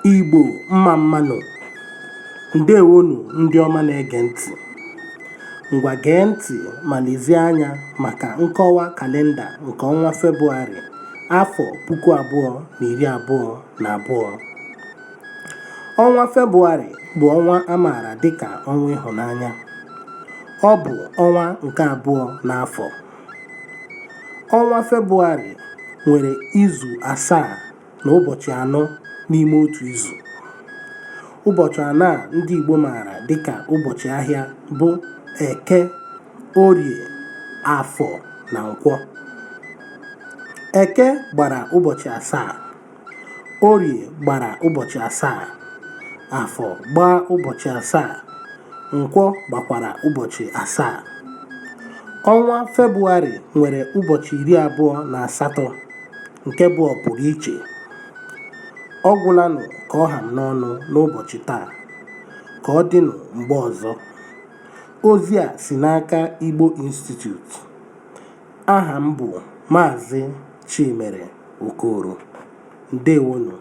Igbo mma mmanụ, ndewonu ndị ọma na-ege ntị. Ngwa gee ntị ma lezie anya maka nkọwa kalenda nke ọnwa Febụwarị afọ 2022. Ọnwa Febụwarị bụ ọnwa a maara dịka ọnwa ịhụnanya. Ọ bụ ọnwa nke abụọ n'afọ. Ọnwa Febụwarị nwere izu 7 na ụbọchị 4 n'ime otu izu. Ụbọchị 4 a ndị Igbo maara dịka ụbọchị ahịa bụ Eke, Orie, Afọ na Nkwọ. Eke gbara ụbọchị 7, Orie gbara ụbọchị 7, Afọ gbaa ụbọchị 7, Nkwọ gbakwara ụbọchị 7. Ọnwa Febụwarị nwere ụbọchị 28 nke bụ ọpụrụ iche. Ọ gwụlanụ ka ọ ha m n'ọnụ n'ụbọchị taa, ka ọ dịnụ mgbe ọzọ. Ozi a si n'aka Igbo Institute. Aha m bụ Maazị Chimere Okoro. Ndewonu.